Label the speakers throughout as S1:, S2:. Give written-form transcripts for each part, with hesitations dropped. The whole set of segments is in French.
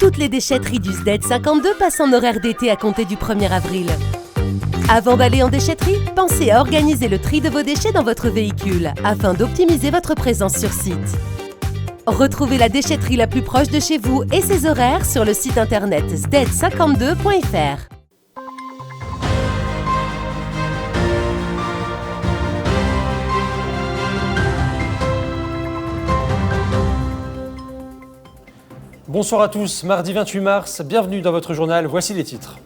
S1: Toutes les déchetteries du SDED 52 passent en horaire d'été à compter du 1er avril. Avant d'aller en déchetterie, pensez à organiser le tri de vos déchets dans votre véhicule afin d'optimiser votre présence sur site. Retrouvez la déchetterie la plus proche de chez vous et ses horaires sur le site internet sded52.fr.
S2: Bonsoir à tous, mardi 28 mars, bienvenue dans votre journal, voici les titres.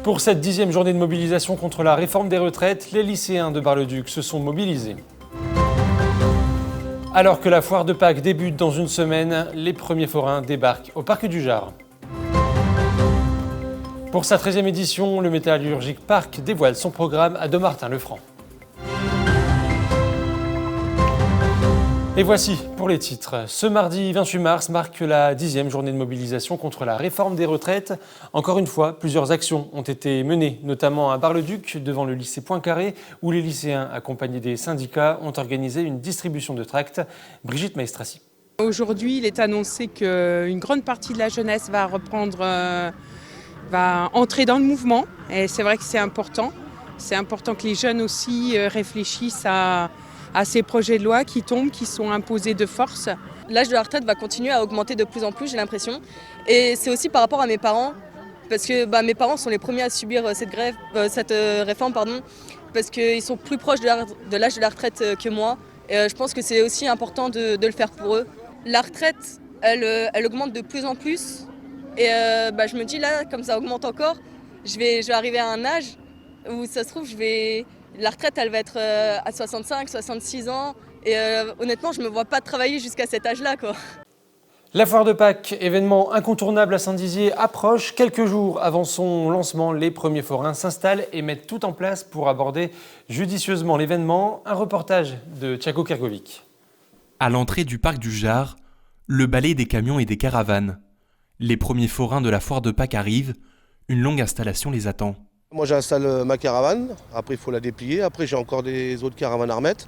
S2: Pour cette 10e journée de mobilisation contre la réforme des retraites, les lycéens de Bar-le-Duc se sont mobilisés. Alors que la foire de Pâques débute dans une semaine, les premiers forains débarquent au Parc du Jard. Pour sa 13e édition, le Métallurgique Parc dévoile son programme à Dommartin-le-Franc. Et voici pour les titres. Ce mardi 28 mars marque la 10e journée de mobilisation contre la réforme des retraites. Encore une fois, plusieurs actions ont été menées, notamment à Bar-le-Duc, devant le lycée Poincaré, où les lycéens, accompagnés des syndicats, ont organisé une distribution de tracts. Brigitte Maestrassi.
S3: Aujourd'hui, il est annoncé qu'une grande partie de la jeunesse va entrer dans le mouvement. Et c'est vrai que c'est important. C'est important que les jeunes aussi réfléchissent à ces projets de loi qui tombent, qui sont imposés de force.
S4: L'âge de la retraite va continuer à augmenter de plus en plus, j'ai l'impression. Et c'est aussi par rapport à mes parents, parce que mes parents sont les premiers à subir cette réforme, parce qu'ils sont plus proches de l'âge de la retraite que moi. Et je pense que c'est aussi important de le faire pour eux. La retraite, elle augmente de plus en plus. Et je me dis là, comme ça augmente encore, je vais arriver à un âge où ça se trouve, la retraite, elle va être à 65, 66 ans. Et honnêtement, je ne me vois pas travailler jusqu'à cet âge-là, quoi.
S2: La foire de Pâques, événement incontournable à Saint-Dizier, approche. Quelques jours avant son lancement, les premiers forains s'installent et mettent tout en place pour aborder judicieusement l'événement. Un reportage de Thiago Kergovic.
S5: À l'entrée du Parc du Jard, le balai des camions et des caravanes. Les premiers forains de la foire de Pâques arrivent. Une longue installation les attend.
S6: Moi j'installe ma caravane, après il faut la déplier, après j'ai encore des autres caravanes à remettre,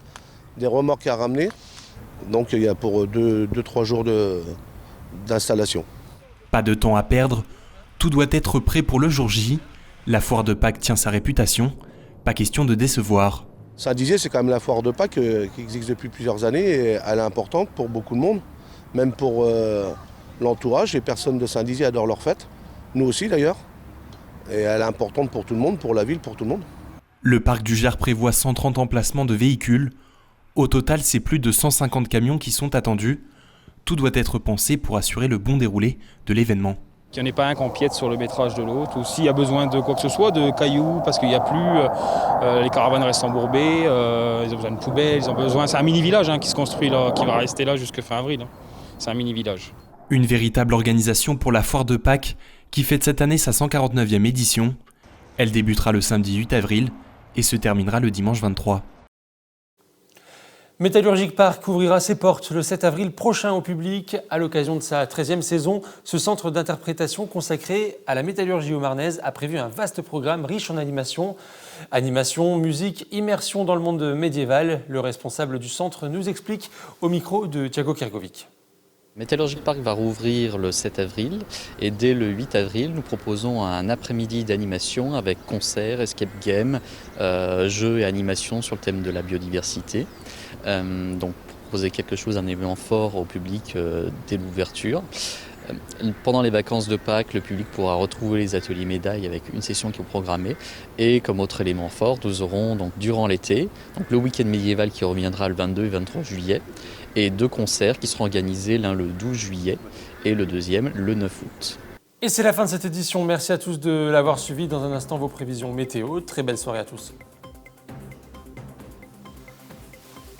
S6: des remorques à ramener, donc il y a pour 2-3 jours d'installation.
S5: Pas de temps à perdre, tout doit être prêt pour le jour J. La foire de Pâques tient sa réputation, pas question de décevoir.
S6: Saint-Dizier c'est quand même la foire de Pâques qui existe depuis plusieurs années et elle est importante pour beaucoup de monde, même pour l'entourage, les personnes de Saint-Dizier adorent leur fête, nous aussi d'ailleurs. Et elle est importante pour tout le monde, pour la ville, pour tout le monde.
S5: Le Parc du Jard prévoit 130 emplacements de véhicules. Au total, c'est plus de 150 camions qui sont attendus. Tout doit être pensé pour assurer le bon déroulé de l'événement.
S7: Qu'il n'y en ait pas un qui empiète sur le métrage de l'autre, ou s'il y a besoin de quoi que ce soit, de cailloux, parce qu'il n'y a plus, les caravanes restent embourbées, ils ont besoin de poubelles, c'est un mini-village qui se construit là, qui va rester là jusqu'à fin avril. C'est un mini-village.
S5: Une véritable organisation pour la foire de Pâques, qui fête cette année sa 149e édition. Elle débutera le samedi 8 avril et se terminera le dimanche 23.
S2: Métallurgique Parc ouvrira ses portes le 7 avril prochain au public. À l'occasion de sa 13e saison, ce centre d'interprétation consacré à la métallurgie haut-marnaise a prévu un vaste programme riche en animation. Animation, musique, immersion dans le monde médiéval. Le responsable du centre nous explique au micro de Thiago Kergovic.
S8: Métallurgique Parc va rouvrir le 7 avril et dès le 8 avril, nous proposons un après-midi d'animation avec concerts, escape game, jeux et animations sur le thème de la biodiversité. Donc proposer quelque chose, un événement fort au public dès l'ouverture. Pendant les vacances de Pâques, le public pourra retrouver les ateliers médailles avec une session qui est programmée. Et comme autre élément fort, nous aurons donc durant l'été le week-end médiéval qui reviendra le 22 et 23 juillet et 2 concerts qui seront organisés, l'un le 12 juillet et le deuxième le 9 août.
S2: Et c'est la fin de cette édition. Merci à tous de l'avoir suivi. Dans un instant, vos prévisions météo. Très belle soirée à tous.